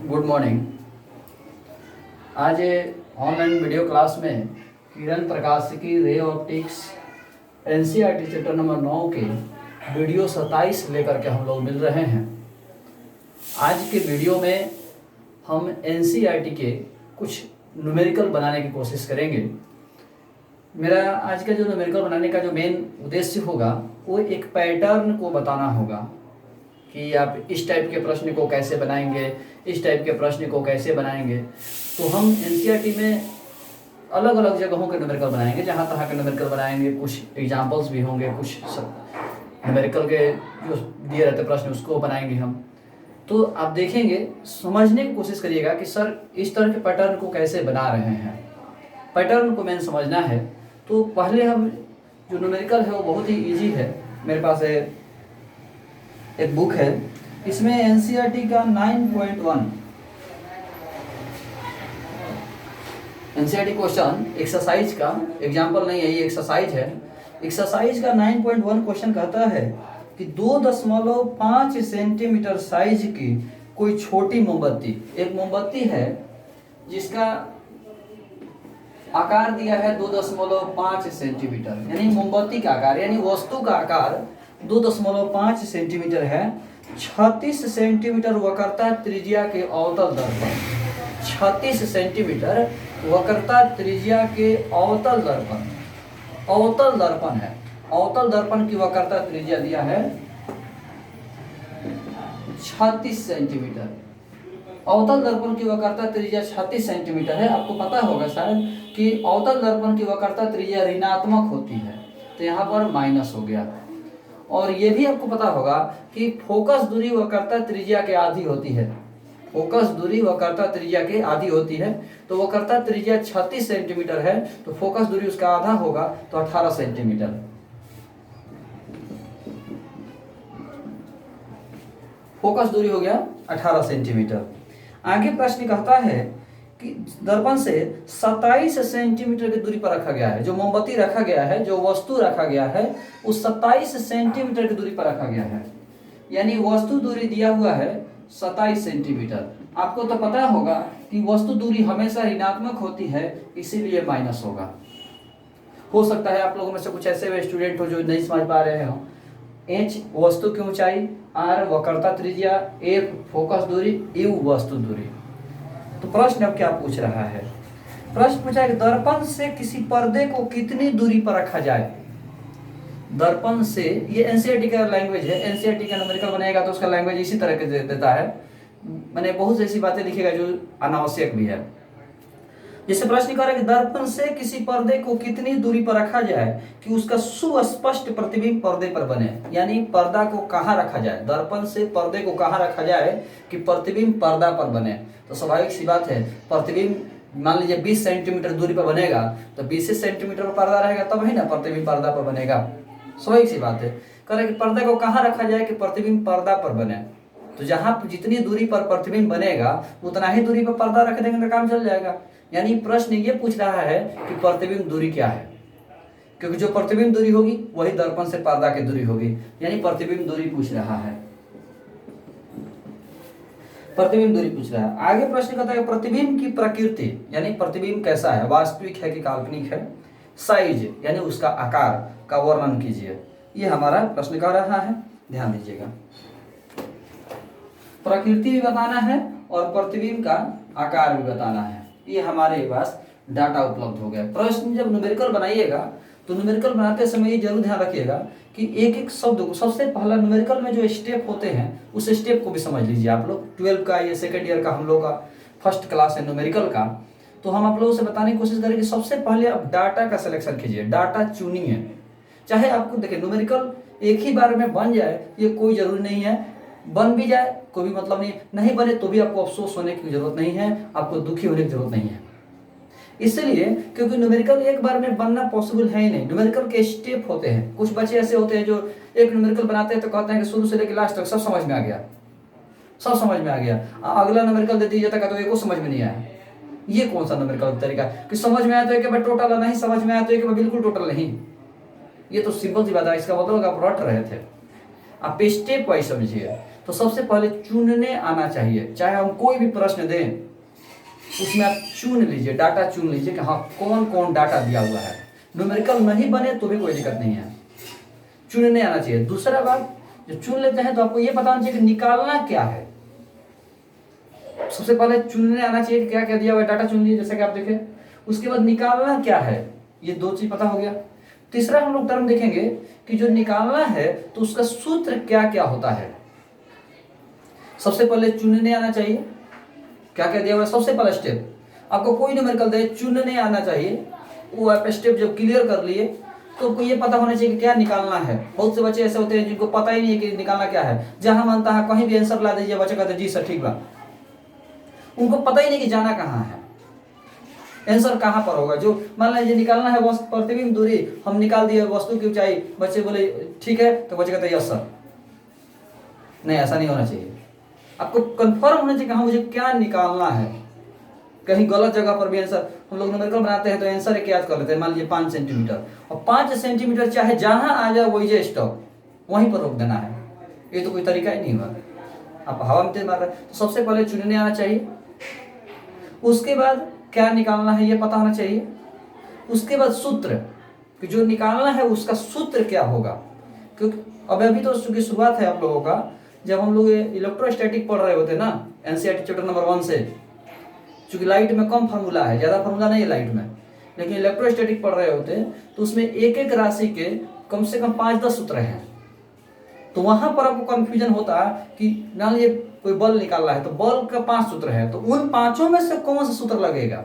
Good morning. आज online video class में किरण प्रकाश की ray optics NCERT chapter number 9 के वीडियो 27 लेकर के हम लोग मिल रहे हैं। आज के वीडियो में हम एनसीईआरटी के कुछ न्यूमेरिकल बनाने की कोशिश करेंगे। मेरा आज का जो न्यूमेरिकल बनाने का जो मेन उद्देश्य होगा वो एक पैटर्न को बताना होगा कि आप इस टाइप के प्रश्न को कैसे बनाएंगे, इस टाइप के प्रश्न को कैसे बनाएंगे। तो हम एनसीईआरटी में अलग अलग जगहों के न्यूमेरिकल बनाएंगे, जहाँ तरह के न्यूमेरिकल बनाएंगे। कुछ एग्जाम्पल्स भी होंगे, कुछ न्यूमेरिकल के जो दिए रहते प्रश्न उसको बनाएंगे हम। तो आप देखेंगे, समझने की कोशिश करिएगा कि सर इस तरह के पैटर्न को कैसे बना रहे हैं। पैटर्न को मैंने समझना है तो पहले हम जो न्यूमेरिकल है वो बहुत ही ईजी है। मेरे पास एक बुक है, इसमें एनसीईआरटी का 9.1 एनसीईआरटी क्वेश्चन एक्सरसाइज का एग्जाम्पल नहीं है, ये एक्सरसाइज है। एक्सरसाइज का 9.1 क्वेश्चन कहता है कि 2.5 सेंटीमीटर साइज की कोई छोटी मोमबत्ती, एक मोमबत्ती है जिसका आकार दिया है 2.5 सेंटीमीटर, यानी मोमबत्ती का आकार यानी वस्तु का आकार 2.5 सेंटीमीटर है। 36 सेंटीमीटर वक्रता त्रिज्या के अवतल दर्पण, 36 सेंटीमीटर वक्रता त्रिज्या के अवतल दर्पण, अवतल दर्पण है। अवतल दर्पण की वक्रता त्रिज्या दिया है 36 सेंटीमीटर। अवतल दर्पण की वक्रता त्रिज्या 36 सेंटीमीटर है। आपको पता होगा शायद कि अवतल दर्पण की वक्रता त्रिज्या ऋणात्मक होती है, तो यहाँ पर माइनस हो गया। और ये भी आपको पता होगा कि फोकस दूरी वक्रता त्रिज्या के आधी होती है। फोकस दूरी वक्रता त्रिज्या के आधी होती है, तो वक्रता त्रिज्या 36 सेंटीमीटर है, तो फोकस दूरी उसका आधा होगा, तो 18 सेंटीमीटर। फोकस दूरी हो गया 18 सेंटीमीटर। आगे प्रश्न कहता है कि दर्पण से 27 सेंटीमीटर की दूरी पर रखा गया है। जो मोमबत्ती रखा गया है, जो वस्तु रखा गया है, उस 27 सेंटीमीटर की दूरी पर रखा गया है, यानी वस्तु दूरी दिया हुआ है 27 सेंटीमीटर। आपको तो पता होगा कि वस्तु दूरी हमेशा ऋणात्मक होती है, इसीलिए माइनस होगा। हो सकता है आप लोगों में से कुछ ऐसे स्टूडेंट हो जो नहीं समझ पा रहे हो। h वस्तु की ऊंचाई, r वक्रता त्रिज्या, f फोकस दूरी, u वस्तु दूरी। तो प्रश्न अब क्या पूछ रहा है? प्रश्न पूछा है कि दर्पण से किसी पर्दे को कितनी दूरी पर रखा जाए। दर्पण से, ये एनसीईआरटी का लैंग्वेज है। एनसीईआरटी का न्यूमेरिकल बनेगा तो उसका लैंग्वेज इसी तरह के देता है। मैंने बहुत सी ऐसी बातें लिखेगा जो अनावश्यक भी है। जैसे प्रश्न कर रहा है कि दर्पण से किसी पर्दे को कितनी दूरी पर रखा जाए कि उसका सुस्पष्ट प्रतिबिंब पर्दे पर बने, यानी पर्दा को कहाँ रखा जाए, दर्पण से पर्दे को कहाँ रखा जाए कि प्रतिबिंब पर्दा पर बने। तो स्वाभाविक सी बात है, प्रतिबिंब मान लीजिए 20 सेंटीमीटर दूरी पर बनेगा, तो 20 सेंटीमीटर पर पर्दा रहेगा तब ही ना प्रतिबिंब पर्दा पर बनेगा। स्वाभाविक सी बात है। कह रहे कि पर्दा को कहाँ रखा जाए कि प्रतिबिंब पर्दा पर बने। तो जहाँ जितनी दूरी पर प्रतिबिंब बनेगा उतना ही दूरी पर पर्दा रख देंगे तो काम चल जाएगा। यानी प्रश्न ये पूछ रहा है कि प्रतिबिंब दूरी क्या है, क्योंकि जो प्रतिबिंब दूरी होगी वही दर्पण से पर्दा की दूरी होगी, यानी प्रतिबिंब दूरी पूछ रहा है। प्रतिबिंब दूरी पूछ रहा है। आगे प्रश्न कहता है प्रतिबिंब की प्रकृति, यानी प्रतिबिंब कैसा है, वास्तविक है कि काल्पनिक है। साइज यानी उसका आकार का वर्णन कीजिए। ये हमारा प्रश्न कह रहा है, ध्यान दीजिएगा। प्रकृति भी बताना है और प्रतिबिंब का आकार भी बताना है। ये हमारे पास डाटा उपलब्ध हो गया। प्रश्न जब न्यूमेरिकल बनाइएगा तो न्यूमेरिकल बनाते समय ये जरूर ध्यान रखिएगा कि एक एक शब्द को, सबसे पहला न्यूमेरिकल में जो स्टेप होते हैं उस स्टेप को भी समझ लीजिए आप लोग। 12 का, ये सेकेंड ईयर का हम लोग का फर्स्ट क्लास है न्यूमेरिकल का। तो हम आप लोगों से बताने की कोशिश करें कि सबसे पहले आप डाटा का सिलेक्शन कीजिए, डाटा चुनिए। चाहे आपको देखिए न्यूमेरिकल एक ही बार में बन जाए ये कोई जरूरी नहीं है, बन भी जाए कोई भी मतलब नहीं, नहीं बने तो भी आपको अफसोस होने की जरूरत नहीं है, आपको दुखी होने की जरूरत नहीं है। इसलिए क्योंकि न्यूमेरिकल एक बार में बनना पॉसिबल है ही नहीं। न्यूमेरिकल के स्टेप होते हैं। कुछ बच्चे ऐसे होते हैं जो एक न्यूमेरिकल बनाते हैं तो कहते हैं कि शुरू से लेकर लास्ट तक सब समझ में आ गया, सब समझ में आ गया। अगला न्यूमेरिकल दे दिया जाता है तो एक को समझ में नहीं आया। ये कौन सा न्यूमेरिकल तरीका कि समझ में आया तो एक बार टोटल, नहीं समझ में आया तो एक बार बिल्कुल टोटल नहीं। ये तो सिंपल सी बात है। इसका मतलब आप रट रहे थे, आप स्टेप वाइज समझिए। तो सबसे पहले चुनने आना चाहिए। चाहे हम कोई भी प्रश्न दें उसमें आप चुन लीजिए, डाटा चुन लीजिए कि हाँ कौन कौन डाटा दिया हुआ है। न्यूमेरिकल नहीं बने तो भी कोई दिक्कत नहीं है, चुनने आना चाहिए। दूसरा बात, जो चुन लेते हैं तो आपको ये पता होना चाहिए कि निकालना क्या है। सबसे पहले चुनने आना चाहिए क्या क्या दिया हुआ है, डाटा चुन लीजिए जैसा कि आप देखें। उसके बाद निकालना क्या है, ये दो चीज पता हो गया। तीसरा हम लोग टर्म देखेंगे कि जो निकालना है तो उसका सूत्र क्या क्या होता है। सबसे पहले चुनने आना चाहिए, क्या क्या दिया हुआ है। सबसे पहला स्टेप आपको कोई न्यूमेरिकल दे, चुनने आना चाहिए। वो आप स्टेप जब क्लियर कर लिए तो आपको ये पता होना चाहिए कि क्या निकालना है। बहुत से बच्चे ऐसे होते हैं जिनको पता ही नहीं है कि निकालना क्या है। जहां मानता है कहीं भी आंसर ला दीजिए, बच्चा कहते जी सर ठीक बा, उनको पता ही नहीं कि जाना कहाँ है, आंसर कहाँ पर होगा। जो मान लीजिए निकालना है वस्तु प्रतिबिंब दूरी, हम निकाल दिए वस्तु की ऊंचाई, बच्चे बोले ठीक है, तो बच्चे कहते यस सर। नहीं, ऐसा नहीं होना चाहिए। आपको कंफर्म होना चाहिए कि हाँ मुझे क्या निकालना है। कहीं गलत जगह पर भी आंसर, हम लोग न्यूमेरिकल बनाते हैं तो आंसर एक याद कर लेते हैं, मान लीजिए 5 सेंटीमीटर, और 5 सेंटीमीटर चाहे जहां आ जाए वही जे स्टॉप, वहीं पर रोक देना है। ये तो कोई तरीका ही नहीं हुआ, आप हवा में तेज मार रहे हैं। तो सबसे पहले चुनने आना चाहिए, उसके बाद क्या निकालना है ये पता होना चाहिए, उसके बाद सूत्र कि जो निकालना है उसका सूत्र क्या होगा। क्योंकि अभी तो चूंकि शुरुआत है आप लोगों का, जब हम लोग इलेक्ट्रोस्टैटिक पढ़ रहे होते ना एनसीईआरटी चैप्टर नंबर 1 से, चूंकि लाइट में कम फार्मूला है, ज़्यादा फार्मूला नहीं है लाइट में, लेकिन इलेक्ट्रोस्टैटिक पढ़ रहे होते तो उसमें एक एक राशि के कम से कम 5-10 सूत्र हैं। तो वहां पर आपको कंफ्यूजन होता है कि मान लीजिए कोई बल निकालना है तो बल का 5 सूत्र है, तो उन 5 में से कौन सा सूत्र लगेगा।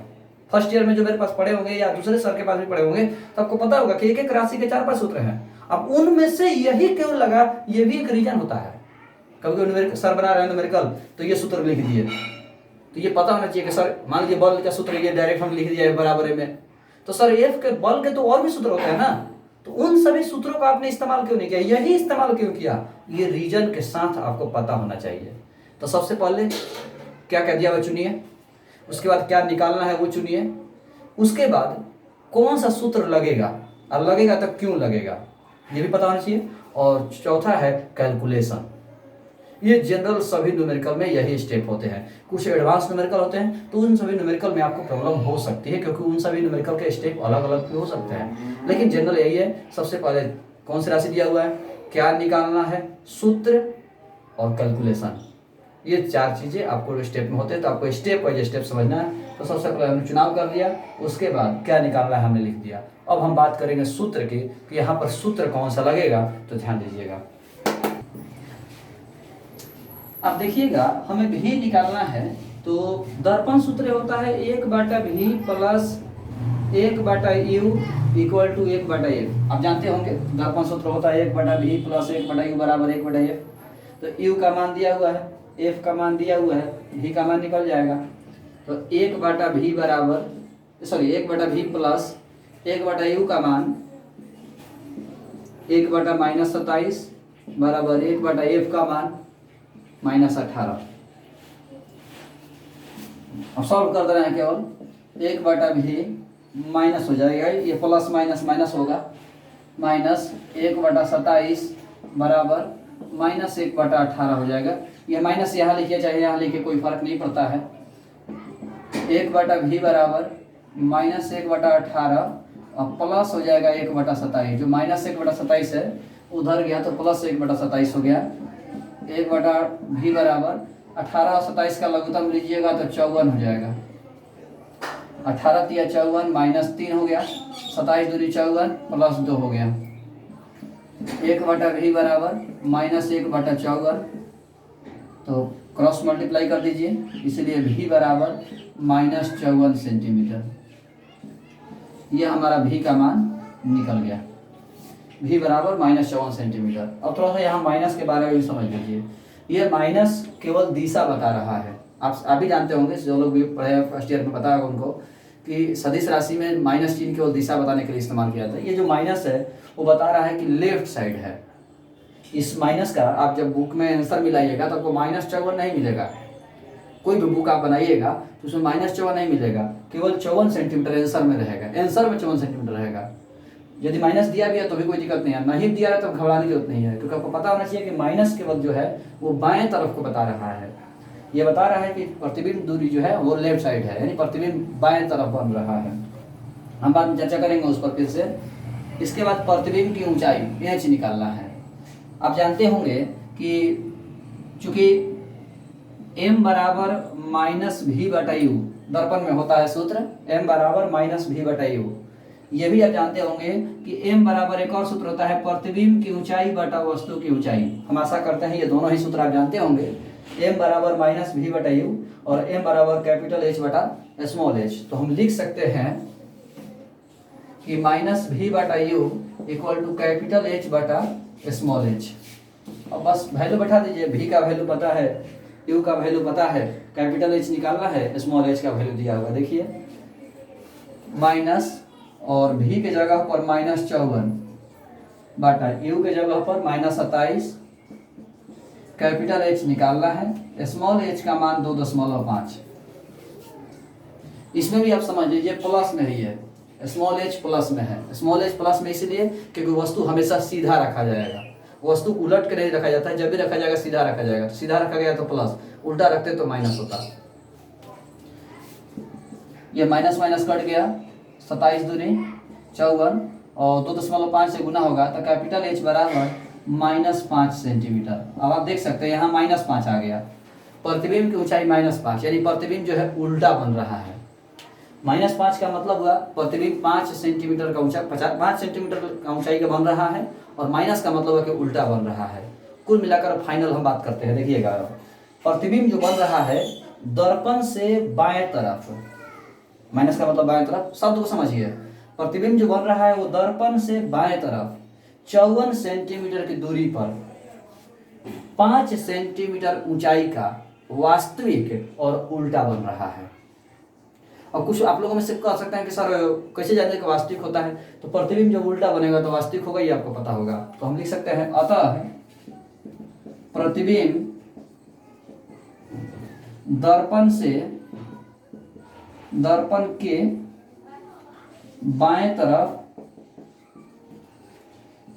फर्स्ट ईयर में जो मेरे पास पढ़े होंगे या दूसरे सर के पास भी पढ़े होंगे तो आपको पता होगा कि एक एक राशि के 4-5 सूत्र हैं। अब उनमें से यही क्यों लगा, ये भी एक रीजन होता है। कभी कभी सर बना रहे हैं न्यूमेरिकल तो ये सूत्र लिख दिए, तो ये पता होना चाहिए कि सर मान लीजिए बल का सूत्र ये डायरेक्ट हम लिख दिया है बराबर में, तो सर एफ के बल के तो और भी सूत्र होते हैं ना, तो उन सभी सूत्रों का आपने इस्तेमाल क्यों नहीं किया, यही इस्तेमाल क्यों किया, ये रीजन के साथ आपको पता होना चाहिए। तो सबसे पहले क्या क्या दिया हुआ चुनिए, उसके बाद क्या निकालना है वो चुनिए, उसके बाद कौन सा सूत्र लगेगा और लगेगा तो क्यों लगेगा ये भी पता होना चाहिए, और चौथा है कैलकुलेशन। ये जनरल सभी न्यूमेरिकल में यही स्टेप होते हैं। कुछ एडवांस न्यूमेरिकल होते हैं तो उन सभी न्यूमेरिकल में आपको प्रॉब्लम हो सकती है, क्योंकि उन सभी न्यूमेरिकल के स्टेप अलग अलग भी हो सकते हैं, लेकिन जनरल यही है। सबसे पहले कौन सी राशि दिया हुआ है, क्या निकालना है, सूत्र और कैलकुलेशन, ये 4 चीजें आपको स्टेप में होते हैं। तो आपको स्टेप बाय स्टेप समझना है। तो सबसे पहले हमने चुनाव कर लिया, उसके बाद क्या निकालना है हमने लिख दिया। अब हम बात करेंगे सूत्र की कि यहाँ पर सूत्र कौन सा लगेगा, तो ध्यान दीजिएगा। अब देखिएगा हमें भी निकालना है, तो दर्पण सूत्र होता है 1/v plus 1/u equal to 1/f। आप जानते होंगे दर्पण सूत्र होता है 1/v प्लस 1/u बराबर 1/f। तो u का मान दिया हुआ है, f का मान दिया हुआ है, v का मान निकल जाएगा। तो 1/v बराबर 1/v प्लस 1/u का मान 1/-27 बराबर 1/f का मान -18। अब सॉल्व कर दे रहे हैं, केवल 1/v माइनस हो जाएगा, ये प्लस माइनस माइनस होगा, -1/27 बराबर -1/18 हो जाएगा। ये माइनस यहाँ लिखिए चाहे यहाँ लिखिए कोई फर्क नहीं पड़ता है। 1/v बराबर -1/18 और प्लस हो जाएगा 1/27। जो -1/27 है उधर गया तो प्लस 1/27 हो गया। 1/v बराबर 18 और 27 का लघुत्तम लीजिएगा तो 54 हो जाएगा। 18 तिया 54 -3 हो गया, 27 दूरी 54 प्लस 2 हो गया। 1/v बराबर -1/54, तो क्रॉस मल्टीप्लाई कर दीजिए, इसलिए v बराबर -54 सेंटीमीटर। यह हमारा v का मान निकल गया, v बराबर -54 सेंटीमीटर। अब थोड़ा सा यहाँ माइनस के बारे में भी समझ लीजिए। यह माइनस केवल दिशा बता रहा है। आप भी जानते होंगे, जो लोग भी पढ़े फर्स्ट ईयर में पता होगा उनको, कि सदिश राशि में माइनस चिन्ह केवल दिशा बताने के लिए इस्तेमाल किया जाता है। ये जो माइनस है वो बता रहा है कि लेफ्ट साइड है। इस माइनस का आप जब बुक में आंसर मिलाइएगा तो आपको -54 नहीं मिलेगा। कोई भी बुक आप बनाइएगा तो उसमें -54 नहीं मिलेगा, केवल 54 सेंटीमीटर आंसर में रहेगा। आंसर में 54 सेंटीमीटर रहेगा। यदि माइनस दिया भी है तो भी कोई दिक्कत नहीं है, नहीं दिया है तो घबराने की जरूरत नहीं है, क्योंकि आपको पता होना चाहिए कि माइनस के वक्त जो है वो बाएं तरफ को बता रहा है। ये बता रहा है कि प्रतिबिंब दूरी जो है वो लेफ्ट साइड है, यानी प्रतिबिंब बाएं तरफ बन रहा है। हम बाद में चर्चा करेंगे उस पर फिर से। इसके बाद प्रतिबिंब की ऊंचाई एच निकालना है। आप जानते होंगे कि चूंकि m बराबर माइनस भी बटा यू दर्पण में होता है सूत्र, m बराबर माइनस भी बटा यू। ये भी आप जानते होंगे कि m बराबर एक और सूत्र होता है प्रतिबिंब की ऊंचाई बटा वस्तु की ऊंचाई। हम आशा करते हैं ये दोनों ही सूत्र आप जानते होंगे, m बराबर माइनस भी बटा यू और m बराबर कैपिटल H बटा स्मॉल h। तो हम लिख सकते हैं कि माइनस भी बटा u equal to capital H बटा स्मॉल h। अब बस वैल्यू बैठा दीजिए, v का वैल्यू पता है, u का वैल्यू पता है, कैपिटल H निकालना है, स्मॉल h का वैल्यू दिया हुआ देखिए, माइनस और v के जगह पर -54 बटा u के जगह पर -27, कैपिटल H निकालना है, स्मॉल h का मान 2.5। इसमें भी आप समझ लीजिए प्लस में ही है, स्मॉल h प्लस में है। स्मॉल h प्लस में इसलिए क्योंकि वस्तु हमेशा सीधा रखा जाएगा, वस्तु उलट के नहीं रखा जाता है, जब भी रखा जाएगा सीधा रखा जाएगा। तो सीधा रखा गया तो प्लस, उल्टा रखते तो माइनस होता। ये माइनस माइनस कट गया, 27 दूनी 54 और 2.5 से गुना होगा तो कैपिटल H बराबर -5 सेंटीमीटर। अब आप देख सकते हैं यहाँ -5 आ गया, प्रतिबिंब की ऊंचाई -5, यानी प्रतिबिंब जो है उल्टा बन रहा है। -5 का मतलब हुआ प्रतिबिंब 5 सेंटीमीटर का ऊंचा 5 सेंटीमीटर का ऊंचाई का बन रहा है, और माइनस का मतलब है कि उल्टा बन रहा है। कुल मिलाकर फाइनल हम बात करते हैं, देखिएगा प्रतिबिंब जो बन रहा है दर्पण से बाएं तरफ, माइनस का मतलब बाएं तरफ, शब्द को समझिए, प्रतिबिंब जो बन रहा है वो दर्पण से बाएं तरफ 54 सेंटीमीटर की दूरी पर 5 सेंटीमीटर ऊंचाई का वास्तविक और उल्टा बन रहा है। और कुछ आप लोगों में से कह सकते हैं कि सर कैसे जानते हैं कि वास्तविक होता है, तो प्रतिबिंब जब उल्टा बनेगा तो वास्तविक होगा, ये आपको पता होगा। तो हम लिख सकते हैं अतः प्रतिबिंब दर्पण के बाएं तरफ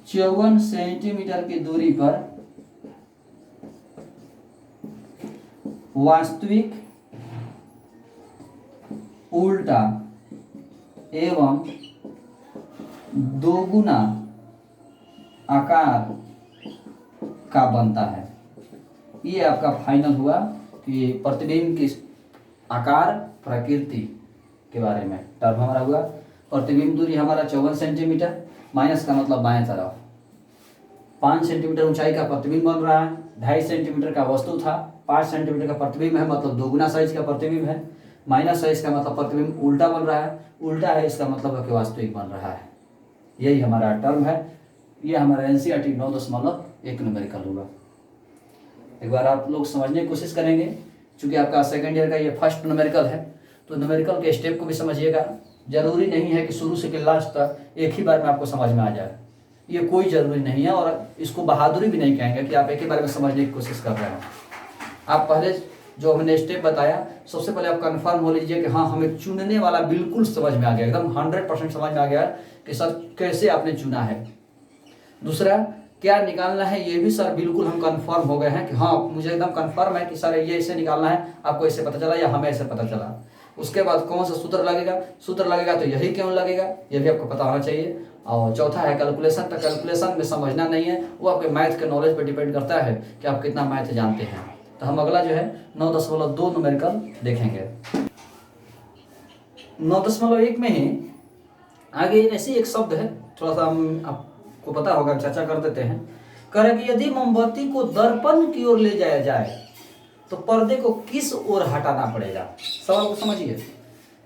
54 सेंटीमीटर की दूरी पर वास्तविक, उल्टा एवं दोगुना आकार का बनता है। ये आपका फाइनल हुआ कि प्रतिबिंब की आकार प्रकृति के बारे में टर्म हमारा हुआ। प्रतिबिंब दूरी हमारा 54 सेंटीमीटर, माइनस का मतलब बाएं तरफ, 5 सेंटीमीटर ऊंचाई का प्रतिबिंब बन रहा है, 2.5 सेंटीमीटर का वस्तु था, 5 सेंटीमीटर का प्रतिबिंब है मतलब दोगुना साइज का प्रतिबिंब है, माइनस है इसका मतलब प्रतिबिंब उल्टा बन रहा है, उल्टा है इसका मतलब है कि वास्तविक बन रहा है। यही हमारा टर्म है। ये हमारा एनसीईआरटी 9.1 न्यूमेरिकल होगा। एक बार आप लोग समझने की कोशिश करेंगे, क्योंकि आपका सेकंड ईयर का ये फर्स्ट न्यूमेरिकल है, तो न्यूमेरिकल के स्टेप को भी समझिएगा। जरूरी नहीं है कि शुरू से कि लास्ट तक एक ही बार में आपको समझ में आ जाए, ये कोई ज़रूरी नहीं है, और इसको बहादुरी भी नहीं कहेंगे कि आप एक ही बार में समझने की कोशिश कर रहे हैं। आप पहले जो हमने स्टेप बताया, सबसे पहले आप कंफर्म हो लीजिए कि हाँ हमें चुनने वाला बिल्कुल समझ में आ गया, एकदम 100% समझ में आ गया कि सर कैसे आपने चुना है। दूसरा क्या निकालना है ये भी सर बिल्कुल हम कंफर्म हो गए हैं कि हाँ मुझे एकदम कंफर्म है कि सर ये ऐसे निकालना है, आपको ऐसे पता चला या हमें ऐसे पता चला। उसके बाद कौन सा सूत्र लगेगा तो यही क्यों लगेगा ये भी आपको पता होना चाहिए। और चौथा है कैलकुलेशन। तो कैलकुलेशन में समझना नहीं है, वो आपके मैथ के नॉलेज पर डिपेंड करता है कि आप कितना मैथ जानते हैं। तो हम अगला जो है 9.2 न्यूमेरिकल देखेंगे। 9.1 में ही आगे ऐसी एक शब्द है, थोड़ा सा हम आपको पता होगा, चर्चा कर देते हैं। कह रहे कि यदि मोमबत्ती को दर्पण की ओर ले जाया जाए तो पर्दे को किस ओर हटाना पड़ेगा। सवाल को समझिए।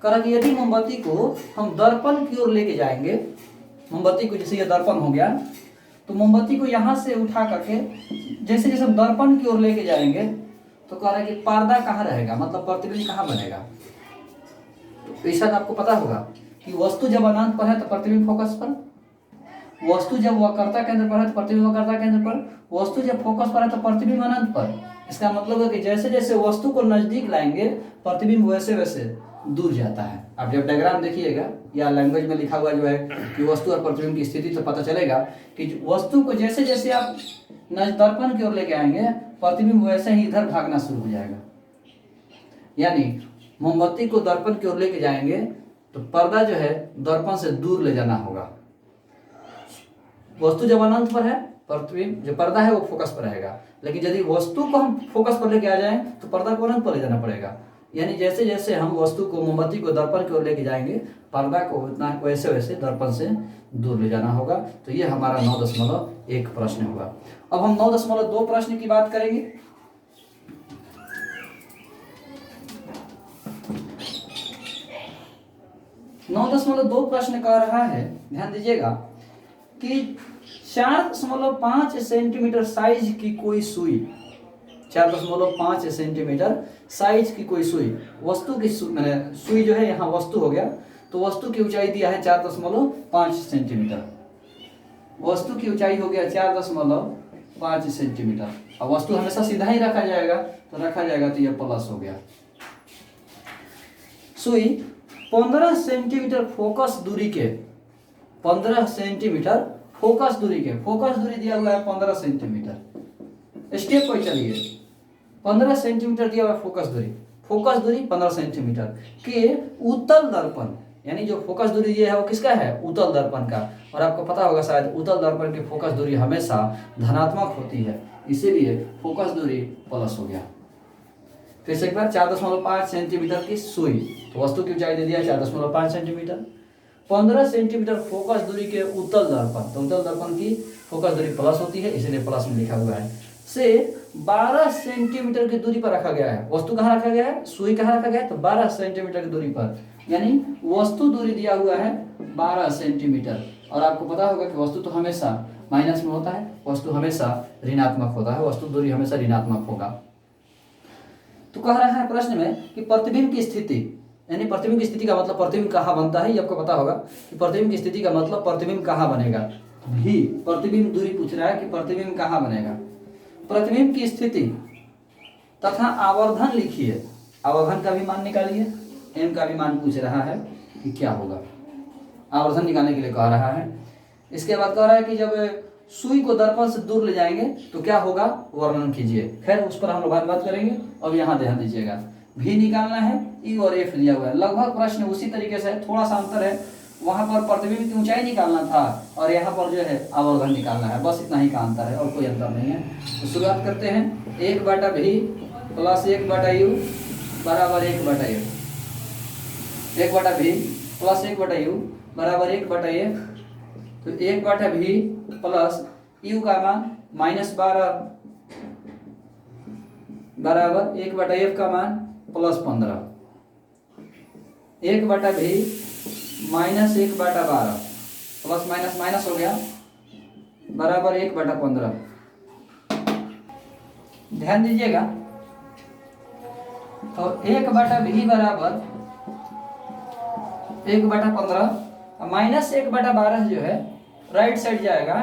कह रहा कि यदि मोमबत्ती को हम दर्पण की ओर लेके जाएंगे, मोमबत्ती को जैसे ये दर्पण हो गया, तो मोमबत्ती को यहाँ से उठा करके जैसे जैसे हम दर्पण की ओर लेके जाएंगे तो कह रहा है कि पर्दा कहाँ रहेगा, मतलब प्रतिबिंब कहाँ बनेगा। तो ऐसा आपको पता होगा कि वस्तु जब अनंत पर है तो प्रतिबिंब फोकस पर, वस्तु जब वक्रता केंद्र पर है तो प्रतिबिंब वक्रता केंद्र पर, वस्तु जब फोकस पर है तो प्रतिबिंब अनंत पर। इसका मतलब है कि जैसे जैसे वस्तु को नजदीक लाएंगे प्रतिबिंब वैसे वैसे दूर जाता है। आप जब डायग्राम देखिएगा या लैंग्वेज में लिखा हुआ जो है कि वस्तु और प्रतिबिंब की स्थिति, तो पता चलेगा कि वस्तु को जैसे जैसे आप दर्पण की ओर लेके आएंगे, प्रतिबिंब वैसे ही इधर भागना शुरू हो जाएगा। यानी मोमबत्ती को दर्पण की ओर लेके जाएंगे तो पर्दा जो है दर्पण से दूर ले जाना होगा। वस्तु जब अनंत पर है, प्रतिबिंब जो पर्दा है वो फोकस पर रहेगा, लेकिन यदि वस्तु को हम फोकस पर लेके आ जाएं तो पर्दा को अनंत पर ले जाना पड़ेगा। यानी जैसे जैसे हम वस्तु को, मोमबत्ती को दर्पण की ओर लेके जाएंगे, पर्दा को उतना वैसे वैसे दर्पण से दूर ले जाना होगा। तो ये हमारा 9.1 प्रश्न होगा। अब हम 9.2 प्रश्न की बात करेंगे। नौ 9.2 प्रश्न कह रहा है, ध्यान दीजिएगा, कि 4.5 सेंटीमीटर साइज की कोई सुई, 4.5 सेंटीमीटर साइज की कोई सुई, वस्तु की मैंने सुई जो है यहाँ वस्तु हो गया, तो वस्तु की ऊंचाई दिया है 4.5 सेंटीमीटर। वस्तु की ऊंचाई हो गया 4.5 सेंटीमीटर। अब वस्तु हमेशा सीधा ही रखा जाएगा, तो यह प्लस हो गया। सुई 15 सेंटीमीटर फोकस दूरी के, 15 सेंटीमीटर फोकस दूरी के, फोकस दूरी दिया हुआ है 15 सेंटीमीटर। स्टेप पर चलिए, 15 सेंटीमीटर दिया हुआ फोकस दूरी 15 सेंटीमीटर के उत्तल दर्पण, यानी जो फोकस दूरी दिया है वो किसका है? उत्तल दर्पण का। और आपको पता होगा शायद उत्तल दर्पण की फोकस दूरी हमेशा धनात्मक होती है, इसीलिए फोकस दूरी प्लस हो गया। फिर से एक बार, 4.5 सेंटीमीटर की सुई, तो वस्तु की ऊंचाई दे दिया 4.5 सेंटीमीटर, 15 सेंटीमीटर फोकस दूरी के उत्तल दर्पण, तो उत्तल दर्पण की फोकस दूरी प्लस होती है, इसीलिए प्लस में लिखा हुआ है, से 12 सेंटीमीटर की दूरी पर रखा गया है। वस्तु कहाँ रखा गया है? सुई कहाँ रखा गया है? तो 12 सेंटीमीटर की दूरी पर, यानी वस्तु दूरी दिया हुआ है 12 सेंटीमीटर। और आपको पता होगा कि वस्तु तो हमेशा माइनस में होता है, वस्तु हमेशा ऋणात्मक होता है, वस्तु दूरी हमेशा ऋणात्मक होगा। तो कह रहा है प्रश्न में कि प्रतिबिंब की स्थिति, यानी प्रतिबिंब की स्थिति का मतलब प्रतिबिंब कहाँ बनता है, ये आपको पता होगा कि प्रतिबिंब की स्थिति का मतलब प्रतिबिंब कहाँ बनेगा। भी प्रतिबिंब दूरी पूछ रहा है कि प्रतिबिंब कहाँ बनेगा। प्रतिबिंब की स्थिति तथा आवर्धन लिखिए, आवर्धन का भी मान निकालिए, एम का भी मान पूछ रहा है कि क्या होगा, आवर्धन निकालने के लिए कह रहा है। इसके बाद कह रहा है कि जब सुई को दर्पण से दूर ले जाएंगे तो क्या होगा, वर्णन कीजिए। खैर उस पर हम लोग बात करेंगे। अब यहाँ ध्यान दीजिएगा, भी निकालना है, ई और एफ दिया हुआ है। लगभग प्रश्न उसी तरीके से, थोड़ा सा अंतर है, वहां पर प्रतिबिंब की ऊंचाई निकालना था और यहाँ पर जो है आवर्धन निकालना है, बस इतना ही का अंतर है और कोई अंतर नहीं है। तो शुरुआत करते हैं, 1/v प्लस 1/u बराबर 1/f, 1/v प्लस 1/u बराबर 1/f। तो 1/v प्लस u का मान -12 बराबर 1/f का मान +15, 1/v minus 1/12 plus minus minus हो गया बराबर 1/15। ध्यान दीजिएगा, तो 1/v बराबर 1/15, माइनस 1/12 जो है राइट साइड जाएगा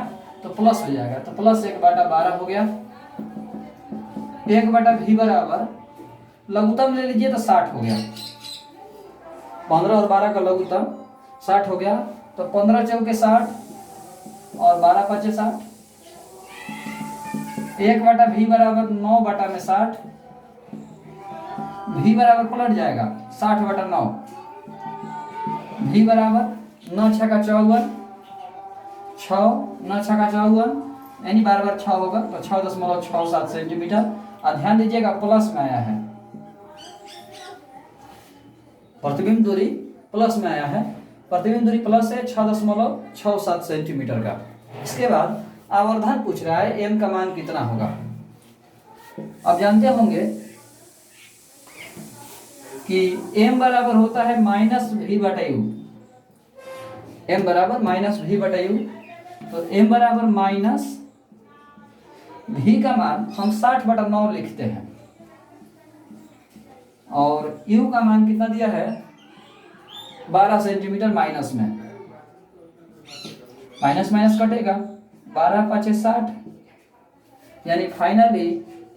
तो प्लस हो जाएगा, तो प्लस 1/12 हो गया। 1/v बराबर लघुत्तम ले लीजिए तो 60 हो गया, 15 और 12 का लघुत्तम 60 हो गया, तो 15 चौके 60 और 12 पचे 60। 1/v बराबर 9/60, v बराबर पलट जाएगा 60/9, v बराबर 9 छक्का 54, 6 9 छक्का 54, यानी बार 6 होगा, तो 6.67 सेंटीमीटर। और ध्यान दीजिएगा प्लस में आया है, प्रतिबिंब दूरी प्लस में आया है, प्रतिबिंब दूरी प्लस है 6.67 सेंटीमीटर का। इसके बाद आवर्धन पूछ रहा है, एम का मान कितना होगा। अब जानते होंगे कि एम बराबर होता है -v/u, एम बराबर -v/u, तो एम बराबर माइनस v का मान हम 60/9 लिखते हैं, और u का मान कितना दिया है 12 सेंटीमीटर, माइनस में माइनस माइनस कटेगा, 12 5 60, यानी फाइनली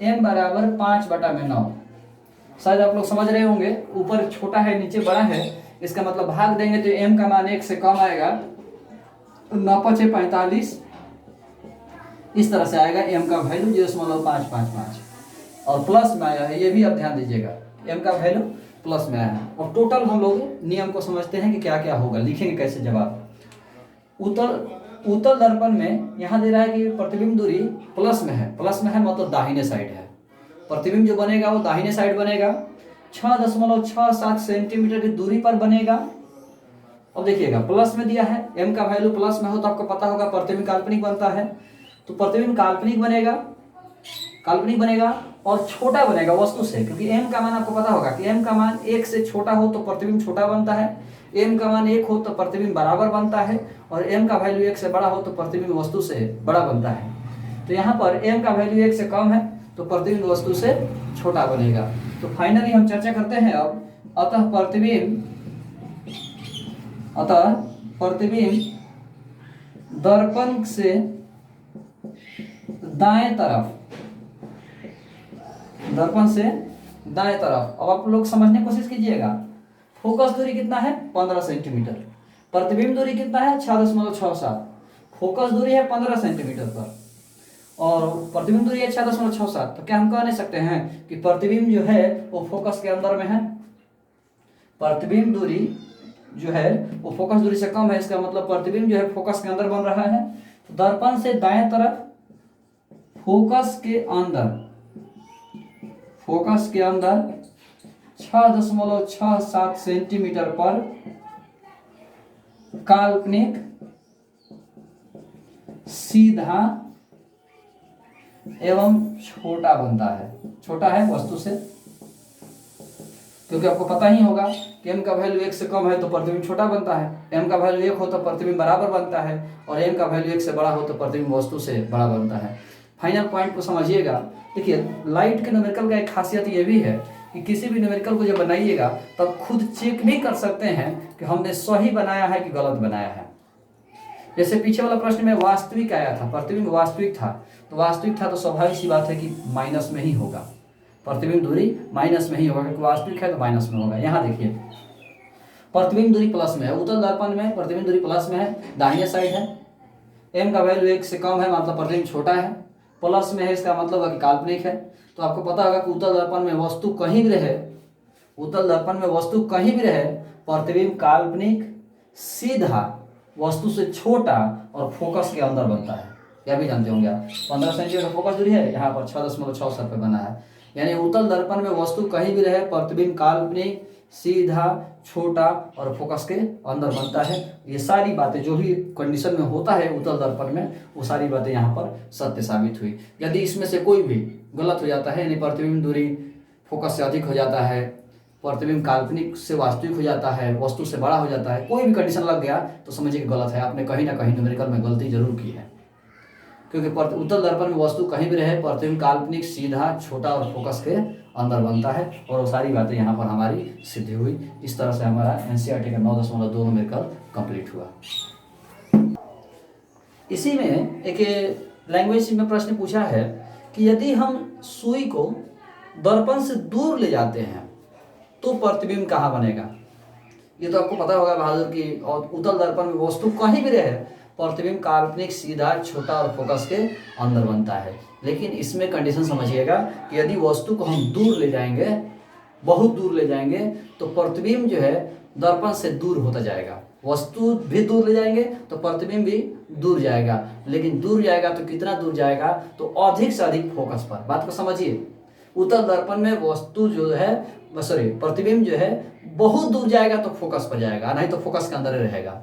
m बराबर 5/9, शायद आप लोग समझ रहे होंगे, ऊपर छोटा है नीचे बड़ा है, इसका मतलब भाग देंगे तो m का मान 1 से कम आएगा, 9×5 = 45, इस तरह से आएगा m का वैल्यू 0.555 और प्लस में आया है, ये भी आप ध्यान दीजिएगा, m का वैल्यू प्लस में आया है। और टोटल हम लोग नियम को समझते हैं कि क्या क्या होगा, लिखेंगे कैसे जवाब। उत्तल दर्पण में यहाँ दे रहा है कि प्रतिबिंब दूरी प्लस में है, प्लस में है मतलब दाहिने साइड है, प्रतिबिंब जो बनेगा वो दाहिने साइड बनेगा, 6.67 सेंटीमीटर की दूरी पर बनेगा। अब देखिएगा प्लस में दिया है, m का वैल्यू प्लस में हो तो आपको पता होगा प्रतिबिंब काल्पनिक बनता है, तो प्रतिबिंब काल्पनिक बनेगा और छोटा बनेगा वस्तु से, क्योंकि m का मान आपको पता होगा कि m का मान 1 से छोटा हो तो प्रतिबिंब छोटा बनता है, m का मान 1 हो तो प्रतिबिंब बराबर बनता है, और m का वैल्यू 1 से बड़ा हो तो प्रतिबिंब वस्तु से बड़ा बनता है। तो यहाँ पर m का वैल्यू 1 से कम है तो प्रतिबिंब वस्तु से छोटा बनेगा। तो फाइनली हम चर्चा करते हैं अब, अतः प्रतिबिंब दर्पण से दाएं तरफ, अब आप लोग समझने की कोशिश कीजिएगा, फोकस दूरी कितना है 15 सेंटीमीटर, प्रतिबिंब दूरी कितना है 6.67, फोकस दूरी है 15 सेंटीमीटर पर और प्रतिबिंब दूरी है 6.67, तो क्या हम कह नहीं सकते हैं कि प्रतिबिंब जो है वो फोकस के अंदर में है, प्रतिबिंब दूरी जो है वो फोकस दूरी से कम है, इसका मतलब प्रतिबिंब जो है फोकस के अंदर बन रहा है। तो दर्पण से दाएं तरफ फोकस के अंदर 6.67 सेंटीमीटर पर काल्पनिक सीधा एवं छोटा बनता है, छोटा है वस्तु से, क्योंकि आपको पता ही होगा कि m का वैल्यू 1 से कम है तो प्रतिबिंब छोटा बनता है, m का वैल्यू 1 हो तो प्रतिबिंब बराबर बनता है, और m का वैल्यू 1 से बड़ा हो तो प्रतिबिंब वस्तु से बड़ा बनता है। फाइनल पॉइंट को समझिएगा। देखिए लाइट के न्यूमेरिकल का एक खासियत ये भी है कि किसी भी न्यूमेरिकल को जब बनाइएगा तब खुद चेक भी कर सकते हैं कि हमने सही बनाया है कि गलत बनाया है। जैसे पीछे वाला प्रश्न में वास्तविक आया था, प्रतिबिंब वास्तविक था, तो स्वाभाविक सी बात है कि माइनस में ही होगा, प्रतिबिंब दूरी माइनस में ही होगा, क्योंकि वास्तविक है तो माइनस में होगा। यहाँ देखिए प्रतिबिंब दूरी प्लस में है, उत्तल दर्पण में प्रतिबिंब दूरी प्लस में है, दाहिने साइड है, m का वैल्यू 1 से कम है मतलब प्रतिबिंब छोटा है, प्लस में है इसका मतलब है कि काल्पनिक है। तो आपको पता होगा कि उत्तल दर्पण में वस्तु कहीं भी रहे, प्रतिबिंब काल्पनिक सीधा वस्तु से छोटा और फोकस के अंदर बनता है, यह भी जानते होंगे आप। 15 सेंटीमीटर फोकस दूरी है, यहाँ पर 6.67 पे बना है, यानी उत्तल दर्पण में वस्तु कहीं भी रहे, प्रतिबिंब काल्पनिक सीधा छोटा और फोकस के अंदर बनता है। ये सारी बातें जो भी कंडीशन में होता है उत्तल दर्पण में, वो सारी बातें यहाँ पर सत्य साबित हुई। यदि इसमें से कोई भी गलत हो जाता है, यानी प्रतिबिंब दूरी फोकस से अधिक हो जाता है, प्रतिबिंब काल्पनिक से वास्तविक हो जाता है, वस्तु से बड़ा हो जाता है, कोई भी कंडीशन लग गया तो समझिए कि गलत है, आपने कहीं ना कहीं न्यूमेरिकल में गलती जरूर की है। क्योंकि उत्तल दर्पण में वस्तु कहीं भी रहे, प्रतिबिंब काल्पनिक सीधा छोटा और फोकस के अंदर बनता है, और वो सारी बातें यहाँ पर हमारी सिद्ध हुई। इस तरह से हमारा एनसीईआरटी का 9.2 न्यूमेरिकल कंप्लीट हुआ। इसी में एक लैंग्वेज में प्रश्न पूछा है कि यदि हम सुई को दर्पण से दूर ले जाते हैं तो प्रतिबिंब कहाँ बनेगा। ये तो आपको पता होगा बहादुर की, और उत्तल दर्पण में वस्तु कहीं भी रहे, प्रतिबिंब काल्पनिक सीधा छोटा और फोकस के अंदर बनता है। लेकिन इसमें कंडीशन समझिएगा कि यदि वस्तु को हम दूर ले जाएंगे, बहुत दूर ले जाएंगे, तो प्रतिबिंब जो है दर्पण से दूर होता जाएगा, वस्तु भी दूर ले जाएंगे तो प्रतिबिंब भी दूर जाएगा। लेकिन दूर जाएगा तो कितना दूर जाएगा, तो अधिक से अधिक फोकस पर। बात को समझिए, उत्तल दर्पण में वस्तु जो है प्रतिबिंब जो है बहुत दूर जाएगा तो फोकस पर जाएगा, नहीं तो फोकस के अंदर ही रहेगा।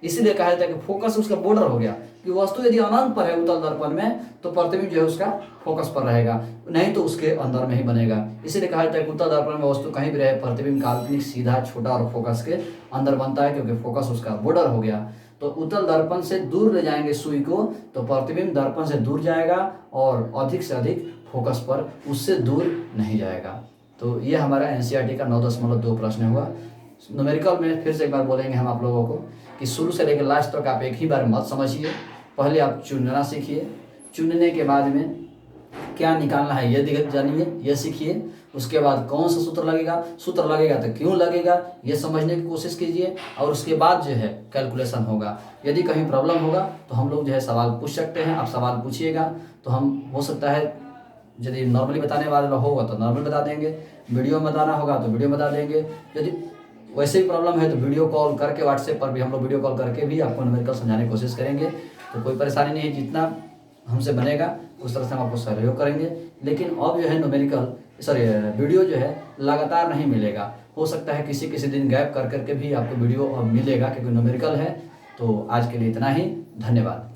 इसीलिए कहा जाता है कि फोकस उसका बॉर्डर हो गया, कि वस्तु यदि अनंत पर है उत्तल दर्पण में तो प्रतिबिंब जो है उसका फोकस पर रहेगा, नहीं तो उसके अंदर में ही बनेगा। इसीलिए कहा जाता है कि उत्तल दर्पण में वस्तु कहीं भी रहे, प्रतिबिंब काल्पनिक सीधा छोटा और फोकस के अंदर बनता है, क्योंकि फोकस उसका बॉर्डर हो गया। तो उत्तल दर्पण से दूर ले जाएंगे सुई को तो प्रतिबिंब दर्पण से दूर जाएगा और अधिक से अधिक फोकस पर उससे दूर नहीं जाएगा। तो ये हमारा एनसीईआरटी का 9.2 प्रश्न हुआ। न्यूमेरिकल में फिर से एक बार बोलेंगे हम आप लोगों को कि शुरू से लेकर लास्ट तक आप एक ही बार मत समझिए, पहले आप चुनना सीखिए, चुनने के बाद में क्या निकालना है ये जानिए, ये सीखिए, उसके बाद कौन सा सूत्र लगेगा, सूत्र लगेगा तो क्यों लगेगा, ये समझने की कोशिश कीजिए। और उसके बाद जो है कैलकुलेशन होगा। यदि कहीं प्रॉब्लम होगा तो हम लोग जो है सवाल पूछ सकते हैं, आप सवाल पूछिएगा तो हम हो सकता है यदि नॉर्मली बताने वाला होगा तो नॉर्मल बता देंगे, वीडियो में बताना होगा तो वीडियो बता देंगे। यदि वैसे ही प्रॉब्लम है तो वीडियो कॉल करके व्हाट्सएप पर भी हम लोग वीडियो कॉल करके भी आपको न्यूमेरिकल समझाने की कोशिश करेंगे। तो कोई परेशानी नहीं है, जितना हमसे बनेगा उस तरह से हम आपको सहयोग करेंगे। लेकिन अब जो है वीडियो जो है लगातार नहीं मिलेगा, हो सकता है किसी किसी दिन गैप कर करके भी आपको वीडियो अब मिलेगा, क्योंकि न्यूमेरिकल है। तो आज के लिए इतना ही, धन्यवाद।